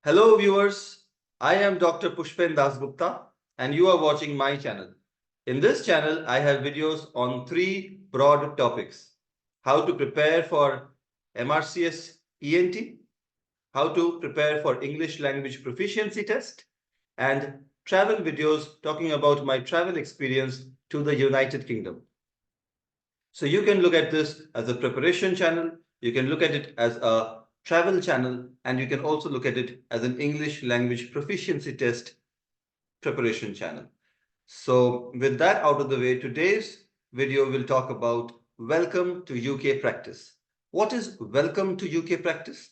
Hello viewers, I am Dr. Puspen Dasgupta and you are watching my channel. In this channel, I have videos on three broad topics. How to prepare for MRCS ENT, how to prepare for English language proficiency test, and travel videos talking about my travel experience to the United Kingdom. So you can look at this as a preparation channel, you can look at it as a travel channel, and you can also look at it as an English language proficiency test preparation channel. So with that out of the way, today's video will talk about welcome to UK practice. What is welcome to UK practice?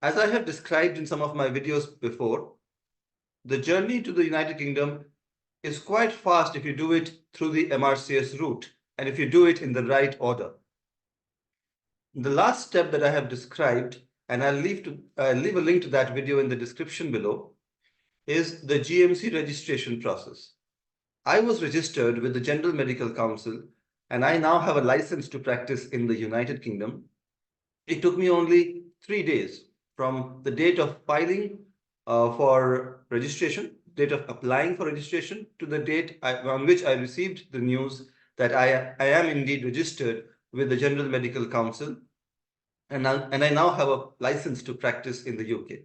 As I have described in some of my videos before, the journey to the United Kingdom is quite fast if you do it through the MRCS route and if you do it in the right order. The last step that I have described, and I'll leave a link to that video in the description below, is the GMC registration process. I was registered with the General Medical Council and I now have a license to practice in the United Kingdom. It took me only 3 days from the date of filing for registration, date of applying for registration, to the date on which I received the news that I am indeed registered with the General Medical Council and I now have a license to practice in the UK.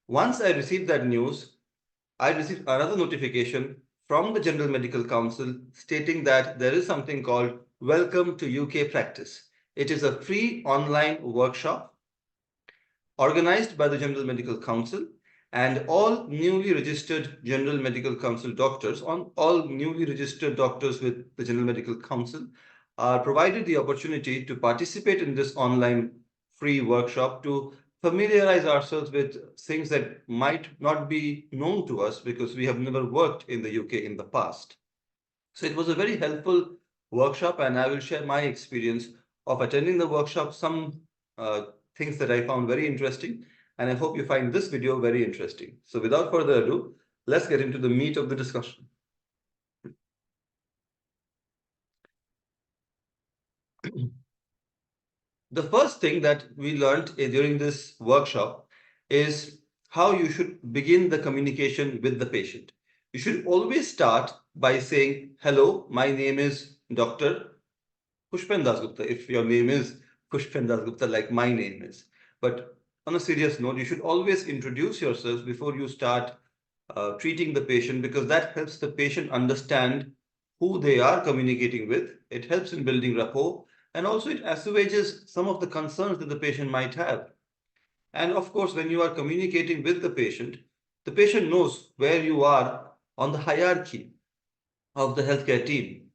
Once I received that news, I received another notification from the General Medical Council stating that there is something called Welcome to UK Practice. It is a free online workshop organized by the General Medical Council, and all newly registered General Medical Council doctors, all newly registered doctors with the General Medical Council are provided the opportunity to participate in this online free workshop to familiarize ourselves with things that might not be known to us because we have never worked in the UK in the past. So it was a very helpful workshop, and I will share my experience of attending the workshop, some things that I found very interesting, and I hope you find this video very interesting. So without further ado, let's get into the meat of the discussion. The first thing that we learned during this workshop is how you should begin the communication with the patient. You should always start by saying, hello, my name is Dr. Puspen Dasgupta, if your name is Puspen Dasgupta, like my name is. But on a serious note, you should always introduce yourself before you start treating the patient, because that helps the patient understand who they are communicating with. It helps in building rapport, and also it assuages some of the concerns that the patient might have. And of course, when you are communicating with the patient knows where you are on the hierarchy of the healthcare team,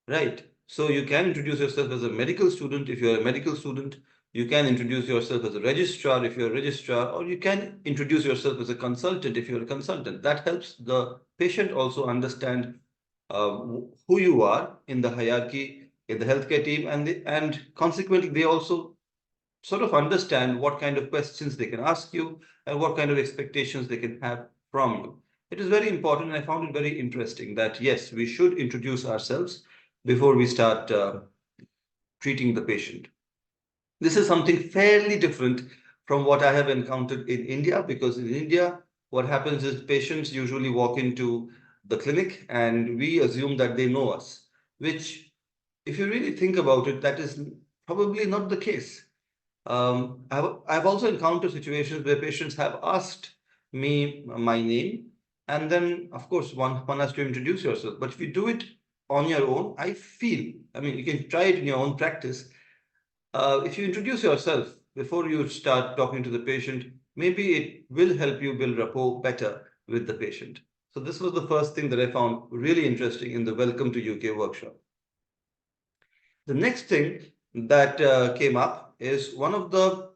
right? So you can introduce yourself as a medical student if you're a medical student. You can introduce yourself as a registrar if you're a registrar, or you can introduce yourself as a consultant if you're a consultant. That helps the patient also understand who you are in the hierarchy in the healthcare team, and consequently they also sort of understand what kind of questions they can ask you and what kind of expectations they can have from you. It is very important, and I found it very interesting that yes, we should introduce ourselves before we start treating the patient. This is something fairly different from what I have encountered in India, because in India, what happens is patients usually walk into the clinic and we assume that they know us, which, if you really think about it, that is probably not the case. I've also encountered situations where patients have asked me my name, and then, of course, one has to introduce yourself. But if you do it on your own, I mean, you can try it in your own practice. If you introduce yourself before you start talking to the patient, maybe it will help you build rapport better with the patient. So this was the first thing that I found really interesting in the Welcome to UK workshop. The next thing that came up is one of the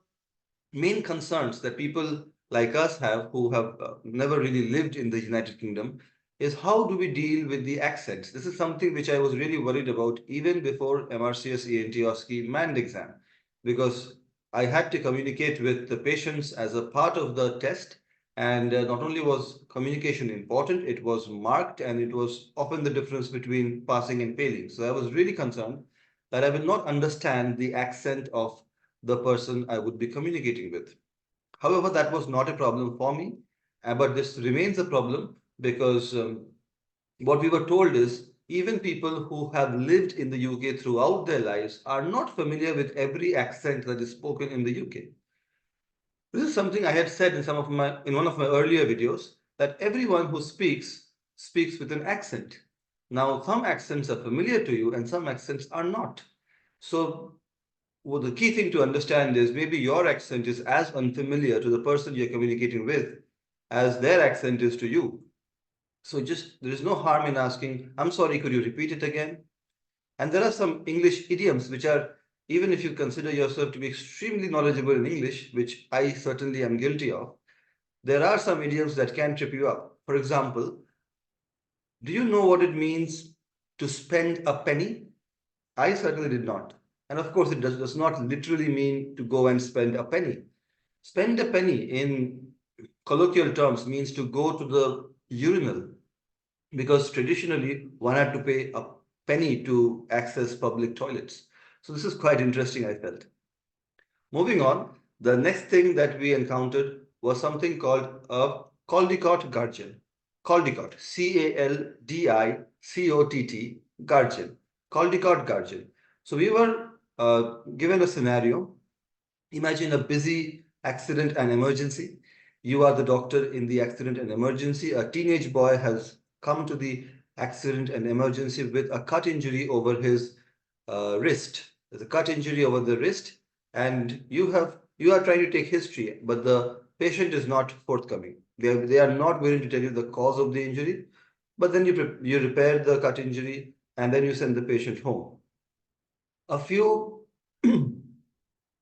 main concerns that people like us have who have never really lived in the United Kingdom is how do we deal with the accents? This is something which I was really worried about even before MRCS ENT OSCE MAND exam, because I had to communicate with the patients as a part of the test. And not only was communication important, it was marked, and it was often the difference between passing and failing. So I was really concerned that I will not understand the accent of the person I would be communicating with. However, that was not a problem for me, but this remains a problem because what we were told is even people who have lived in the UK throughout their lives are not familiar with every accent that is spoken in the UK. This is something I had said in one of my earlier videos, that everyone who speaks with an accent. Now, some accents are familiar to you and some accents are not. So, well, the key thing to understand is maybe your accent is as unfamiliar to the person you're communicating with as their accent is to you. So just there is no harm in asking, I'm sorry, could you repeat it again? And there are some English idioms which are, even if you consider yourself to be extremely knowledgeable in English, which I certainly am guilty of, there are some idioms that can trip you up. For example, do you know what it means to spend a penny? I certainly did not. And of course, it does not literally mean to go and spend a penny. Spend a penny in colloquial terms means to go to the urinal, because traditionally one had to pay a penny to access public toilets. So this is quite interesting, I felt. Moving on, the next thing that we encountered was something called a Caldicott guardian. Caldicott, Caldicott, guardian. Caldicott guardian. So we were given a scenario. Imagine a busy accident and emergency. You are the doctor in the accident and emergency. A teenage boy has come to the accident and emergency with a cut injury over his wrist. There's a cut injury over the wrist, and you are trying to take history, but the patient is not forthcoming. They are not willing to tell you the cause of the injury, but then you repair the cut injury and then you send the patient home. A few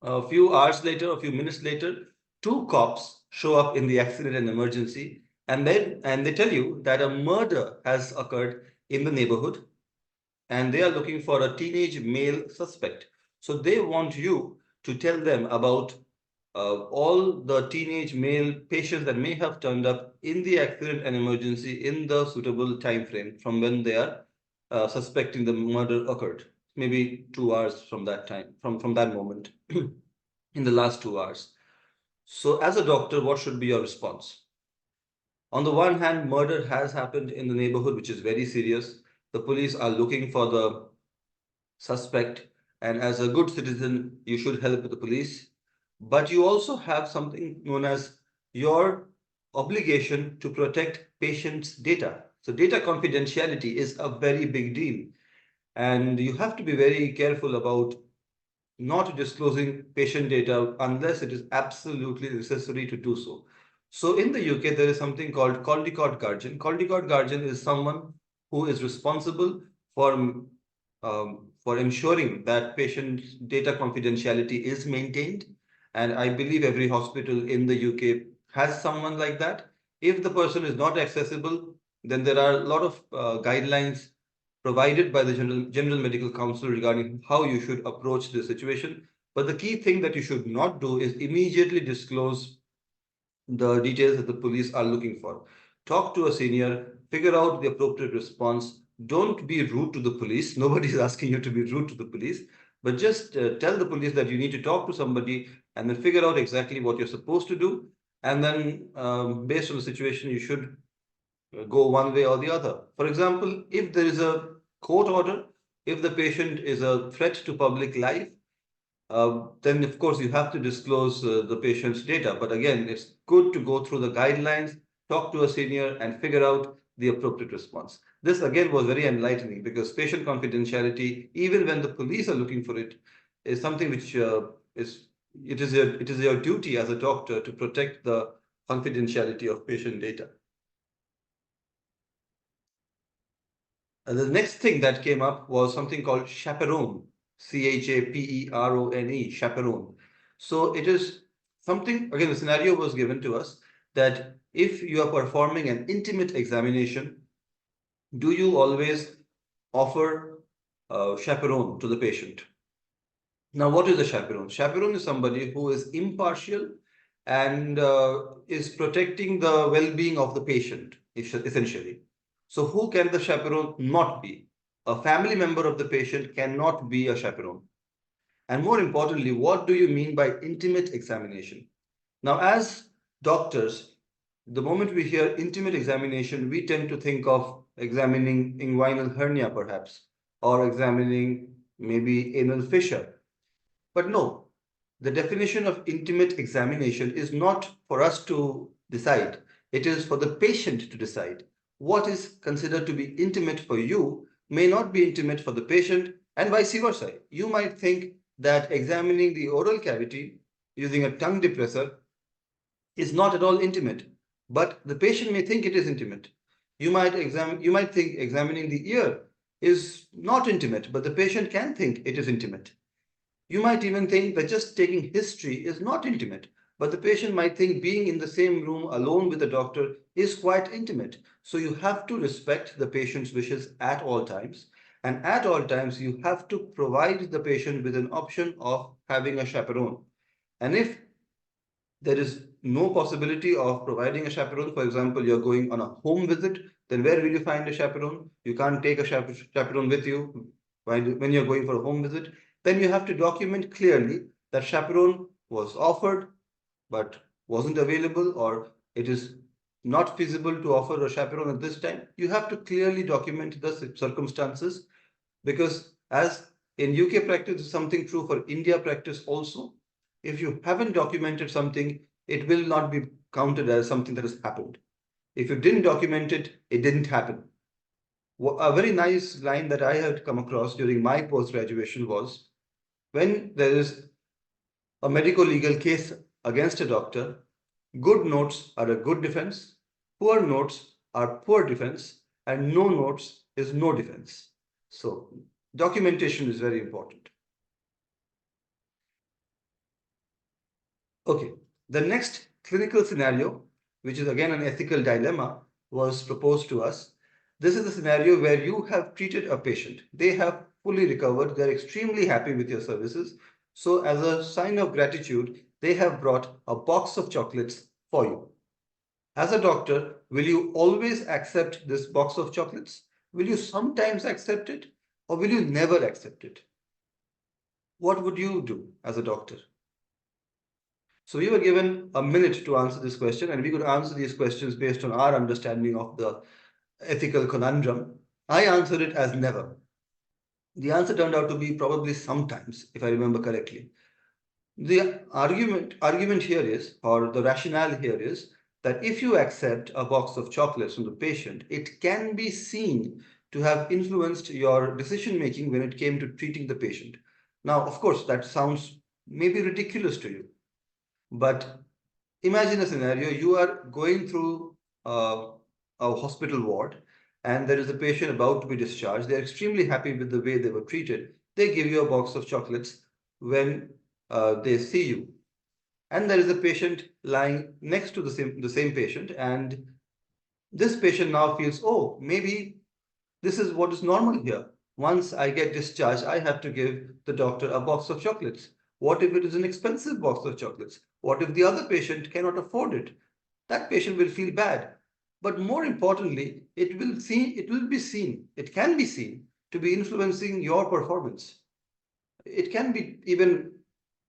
A few hours later, a few minutes later, two cops show up in the accident and emergency, and they tell you that a murder has occurred in the neighborhood, and they are looking for a teenage male suspect. So they want you to tell them about all the teenage male patients that may have turned up in the accident and emergency in the suitable time frame from when they are suspecting the murder occurred. Maybe 2 hours from that time, from that moment, in the last 2 hours. So, as a doctor, what should be your response? On the one hand, murder has happened in the neighborhood, which is very serious. The police are looking for the suspect, and as a good citizen, you should help the police. But you also have something known as your obligation to protect patients' data. So, data confidentiality is a very big deal, and you have to be very careful about not disclosing patient data unless it is absolutely necessary to do so. So in the UK, there is something called Caldicott guardian. Caldicott guardian is someone who is responsible for ensuring that patient data confidentiality is maintained. And I believe every hospital in the UK has someone like that. If the person is not accessible, then there are a lot of guidelines provided by the General Medical Council regarding how you should approach the situation. But the key thing that you should not do is immediately disclose the details that the police are looking for. Talk to a senior, figure out the appropriate response. Don't be rude to the police. Nobody is asking you to be rude to the police, but just tell the police that you need to talk to somebody and then figure out exactly what you're supposed to do. And then, based on the situation, you should go one way or the other. For example, if there is a court order, if the patient is a threat to public life, then of course you have to disclose the patient's data. But again, it's good to go through the guidelines, talk to a senior, and figure out the appropriate response. This again was very enlightening because patient confidentiality, even when the police are looking for it, is something which it is your duty as a doctor to protect the confidentiality of patient data. The next thing that came up was something called chaperone, Chaperone, chaperone. So it is something, again, the scenario was given to us that if you are performing an intimate examination, do you always offer chaperone to the patient? Now, what is a chaperone? Chaperone is somebody who is impartial and is protecting the well-being of the patient, essentially. So who can the chaperone not be? A family member of the patient cannot be a chaperone. And more importantly, what do you mean by intimate examination? Now, as doctors, the moment we hear intimate examination, we tend to think of examining inguinal hernia, perhaps, or examining maybe anal fissure. But no, the definition of intimate examination is not for us to decide. It is for the patient to decide. What is considered to be intimate for you may not be intimate for the patient, and vice versa. You might think that examining the oral cavity using a tongue depressor is not at all intimate, but the patient may think it is intimate. You might think examining the ear is not intimate, but the patient can think it is intimate. You might even think that just taking history is not intimate, but the patient might think being in the same room alone with the doctor is quite intimate. So you have to respect the patient's wishes at all times. And at all times, you have to provide the patient with an option of having a chaperone. And if there is no possibility of providing a chaperone, for example, you're going on a home visit, then where will you find a chaperone? You can't take a chaperone with you when you're going for a home visit. Then you have to document clearly that chaperone was offered but wasn't available, or it is not feasible to offer a chaperone at this time. You have to clearly document the circumstances, because as in UK practice is something true for India practice also. If you haven't documented something, it will not be counted as something that has happened. If you didn't document it, it didn't happen. A very nice line that I had come across during my post-graduation was, when there is a medical legal case against a doctor, good notes are a good defense, poor notes are poor defense, and no notes is no defense. So documentation is very important. Okay, the next clinical scenario, which is again an ethical dilemma, was proposed to us. This is a scenario where you have treated a patient. They have fully recovered. They're extremely happy with your services. So as a sign of gratitude, they have brought a box of chocolates for you. As a doctor, will you always accept this box of chocolates? Will you sometimes accept it, or will you never accept it? What would you do as a doctor? So we were given a minute to answer this question, and we could answer these questions based on our understanding of the ethical conundrum. I answered it as never. The answer turned out to be probably sometimes, if I remember correctly. The argument here is, or the rationale here is, that if you accept a box of chocolates from the patient, it can be seen to have influenced your decision making when it came to treating the patient. Now, of course, that sounds maybe ridiculous to you, but imagine a scenario. You are going through a hospital ward, and there is a patient about to be discharged. They're extremely happy with the way they were treated. They give you a box of chocolates when they see you. And there is a patient lying next to the same patient, and this patient now feels, oh, maybe this is what is normal here. Once I get discharged, I have to give the doctor a box of chocolates. What if it is an expensive box of chocolates? What if the other patient cannot afford it? That patient will feel bad. But more importantly, it can be seen to be influencing your performance. It can be even,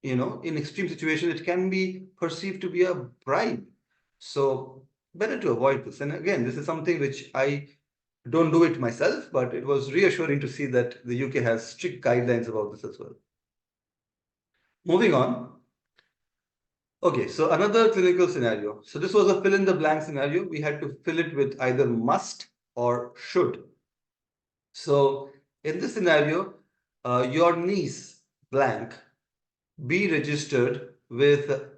in extreme situations, it can be perceived to be a bribe. So better to avoid this. And again, this is something which I don't do it myself, but it was reassuring to see that the UK has strict guidelines about this as well. Moving on. Okay, so another clinical scenario. So this was a fill in the blank scenario. We had to fill it with either must or should. So in this scenario, your niece blank be registered with a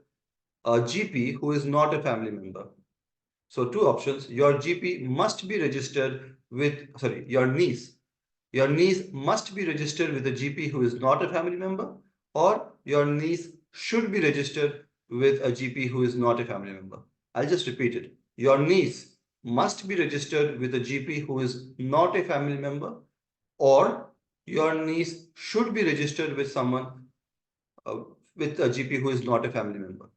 GP who is not a family member. So two options: your GP must be registered with, your niece. Your niece must be registered with a GP who is not a family member, or your niece should be registered with a GP who is not a family member. I'll just repeat it. Your niece must be registered with a GP who is not a family member, or your niece should be registered with someone with a GP who is not a family member.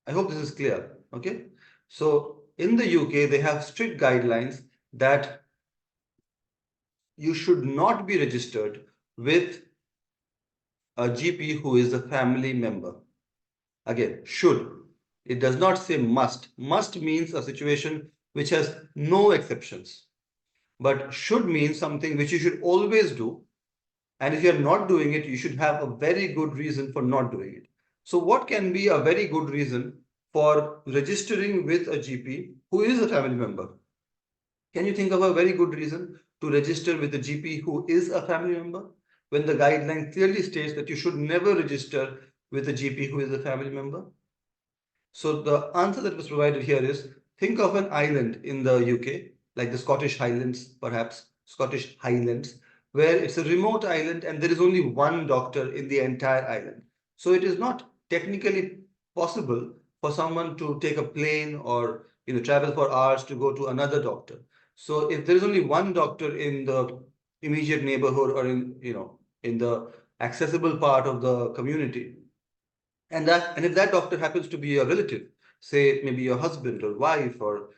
I hope this is clear. Okay. So in the UK, they have strict guidelines that you should not be registered with a GP who is a family member. Again, should. It does not say must. Must means a situation which has no exceptions. But should mean something which you should always do. And if you're not doing it, you should have a very good reason for not doing it. So, what can be a very good reason for registering with a GP who is a family member? Can you think of a very good reason to register with a GP who is a family member? When the guideline clearly states that you should never register with a GP who is a family member? So the answer that was provided here is, think of an island in the UK, like the Scottish Highlands, perhaps Scottish Highlands, where it's a remote island and there is only one doctor in the entire island. So it is not technically possible for someone to take a plane or travel for hours to go to another doctor. So if there is only one doctor in the immediate neighborhood or in the accessible part of the community, and if that doctor happens to be a relative, say maybe your husband or wife or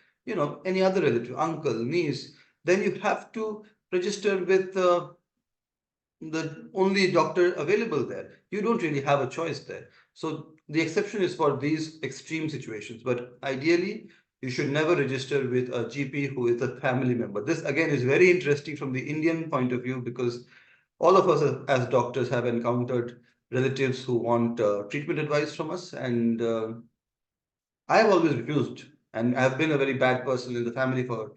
any other relative, uncle, niece, then you have to register with the only doctor available there. You don't really have a choice there. So the exception is for these extreme situations, but ideally you should never register with a GP who is a family member. This again is very interesting from the Indian point of view, because all of us as doctors have encountered relatives who want treatment advice from us, and I have always refused, and I've been a very bad person in the family for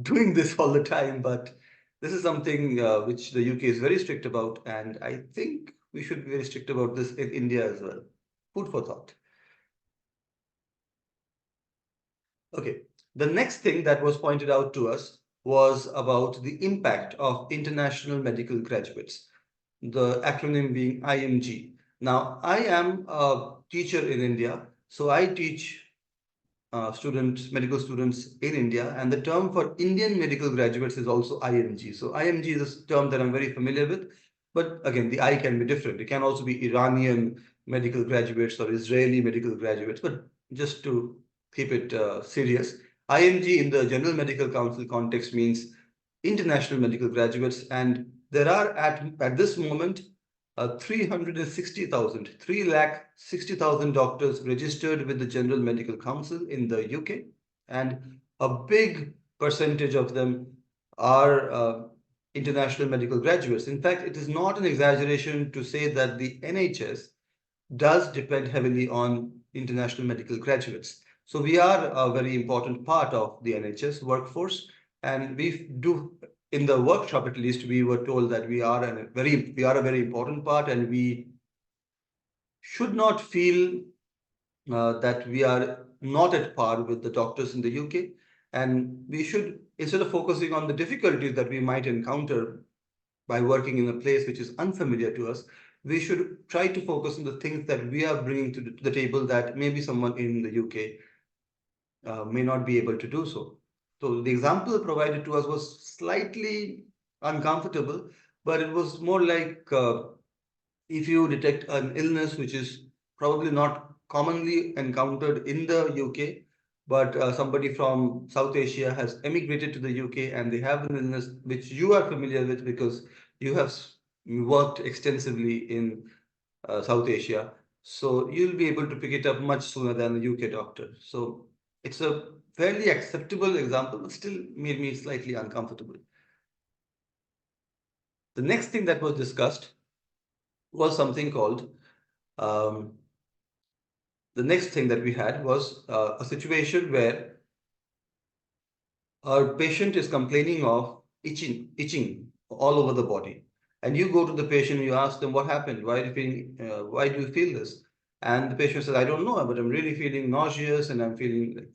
doing this all the time. But this is something which the UK is very strict about, and I think we should be very strict about this in India as well. Food for thought. Okay, the next thing that was pointed out to us was about the impact of international medical graduates, the acronym being IMG. Now, I am a teacher in India, so I teach medical students in India, and the term for Indian medical graduates is also IMG. So IMG is a term that I'm very familiar with, but again, the I can be different. It can also be Iranian medical graduates or Israeli medical graduates, but just to keep it serious, IMG in the General Medical Council context means international medical graduates, and there are at this moment 360,000 doctors registered with the General Medical Council in the UK, and a big percentage of them are international medical graduates. In fact, it is not an exaggeration to say that the NHS does depend heavily on international medical graduates. So we are a very important part of the NHS workforce, and we do, in the workshop at least, we were told that we are a very important part, and we should not feel that we are not at par with the doctors in the UK, and we should, instead of focusing on the difficulties that we might encounter by working in a place which is unfamiliar to us, we should try to focus on the things that we are bringing to the table that maybe someone in the UK may not be able to do so. So the example provided to us was slightly uncomfortable, but it was more like if you detect an illness which is probably not commonly encountered in the UK, but somebody from South Asia has emigrated to the UK and they have an illness which you are familiar with because you have worked extensively in South Asia. So you'll be able to pick it up much sooner than a UK doctor. So it's a fairly acceptable example, but still made me slightly uncomfortable. The next thing that was discussed was something called the next thing that we had was a situation where our patient is complaining of itching all over the body, and you go to the patient and you ask them what happened, why do you feel this, and the patient says, I don't know, but I'm really feeling nauseous and I'm feeling like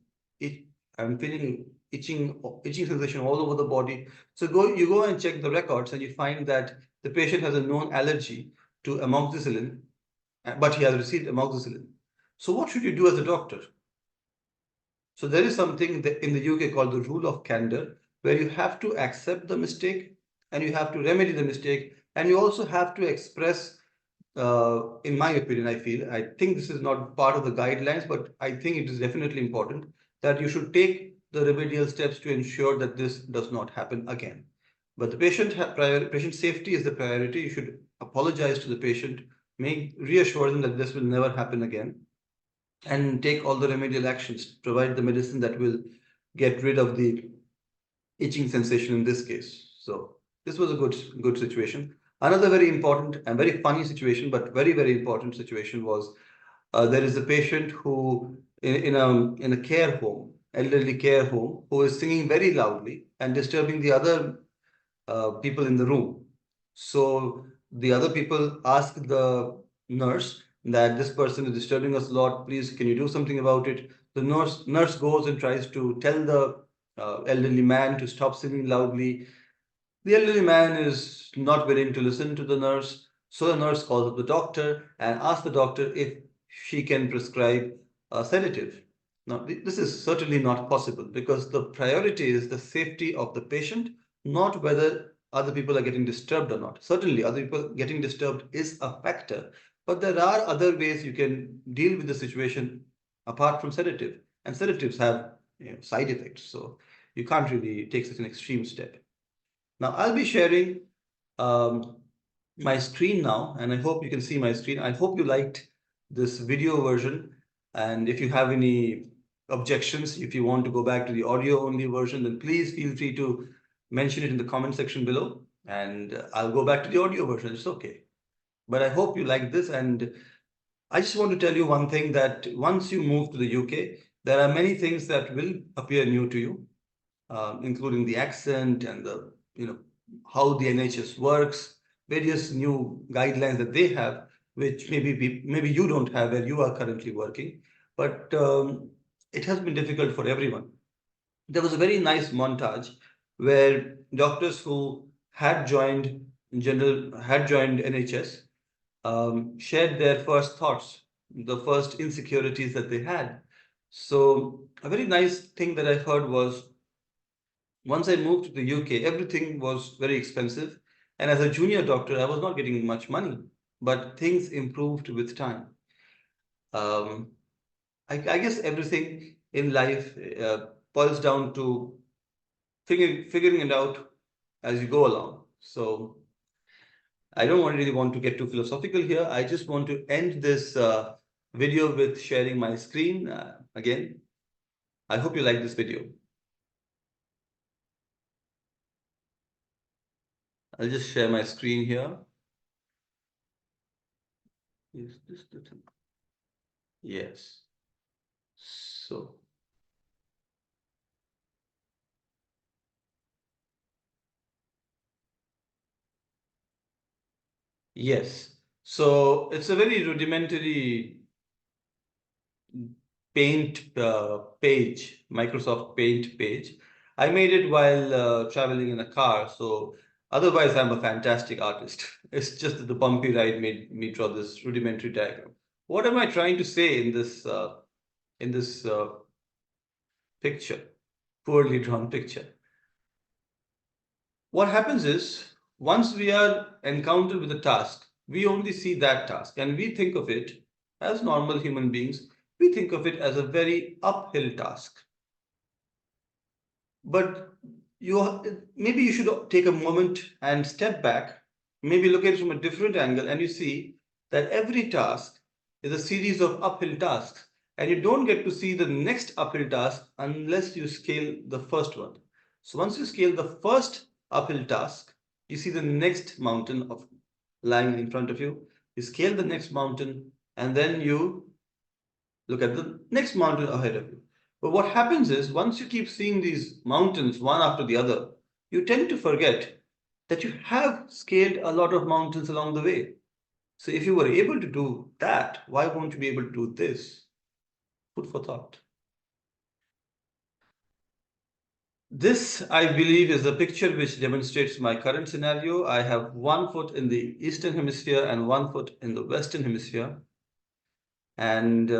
I'm feeling itching sensation all over the body. So you go and check the records and you find that the patient has a known allergy to amoxicillin, but he has received amoxicillin. So what should you do as a doctor? So there is something in the UK called the rule of candor, where you have to accept the mistake and you have to remedy the mistake, and you also have to express, in my opinion, I think this is not part of the guidelines, but I think it is definitely important that you should take the remedial steps to ensure that this does not happen again. But the patient safety is the priority. You should apologize to the patient, reassure them that this will never happen again. and take all the remedial actions, provide the medicine that will get rid of the itching sensation in this case. So this was a good situation. Another very important and very funny situation, but very important situation was there is a patient who in a care home, elderly care home, who is singing very loudly and disturbing the other people in the room. So the other people ask the nurse that this person is disturbing us a lot. Please, can you do something about it? The nurse goes and tries to tell the elderly man to stop singing loudly. The elderly man is not willing to listen to the nurse. So the nurse calls up the doctor and asks the doctor if she can prescribe a sedative. Now, this is certainly not possible because the priority is the safety of the patient, not whether other people are getting disturbed or not. Certainly, other people getting disturbed is a factor, but there are other ways you can deal with the situation apart from sedative. And sedatives have side effects, so you can't really take such an extreme step. Now I'll be sharing um, my screen now, and I hope you can see my screen. I hope you liked this video version. And if you have any objections, if you want to go back to the audio only version, then please feel free to mention it in the comment section below, and I'll go back to the audio version. It's okay. But I hope you like this. And I just want to tell you one thing, that once you move to the UK, there are many things that will appear new to you, including the accent and the how the NHS works, various new guidelines that they have, which maybe you don't have where you are currently working, but it has been difficult for everyone. There was a very nice montage where doctors who had joined NHS shared their first thoughts, the first insecurities that they had. So a very nice thing that I heard was, once I moved to the UK, everything was very expensive. And as a junior doctor, I was not getting much money, but things improved with time. Um, I guess everything in life boils down to figuring it out as you go along. So I don't really want to get too philosophical here. I just want to end this video with sharing my screen again. I hope you like this video. I'll just share my screen here. Is this the thing? Yes. So, yes. So it's a very rudimentary Paint page, Microsoft Paint page. I made it while traveling in a car. So otherwise, I'm a fantastic artist. It's just that the bumpy ride made me draw this rudimentary diagram. What am I trying to say in this picture? Poorly drawn picture. What happens is, once we are encountered with a task, we only see that task and we think of it as normal human beings. We think of it as a very uphill task. But maybe you should take a moment and step back, maybe look at it from a different angle, and you see that every task is a series of uphill tasks. And you don't get to see the next uphill task unless you scale the first one. So once you scale the first uphill task, you see the next mountain of lying in front of you. You scale the next mountain, and then you look at the next mountain ahead of you. But what happens is, once you keep seeing these mountains one after the other, you tend to forget that you have scaled a lot of mountains along the way. So if you were able to do that, why won't you be able to do this? Food for thought. This, I believe, is a picture which demonstrates my current scenario. I have 1 foot in the Eastern Hemisphere and 1 foot in the Western Hemisphere. And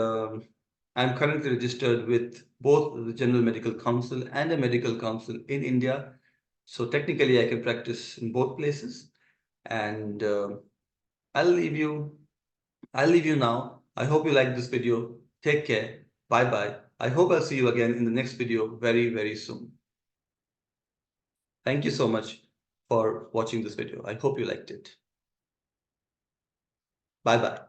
I'm currently registered with both the General Medical Council and a medical council in India. So technically I can practice in both places. And I'll leave you now. I hope you like this video. Take care. Bye-bye. I hope I'll see you again in the next video very soon. Thank you so much for watching this video. I hope you liked it. Bye-bye.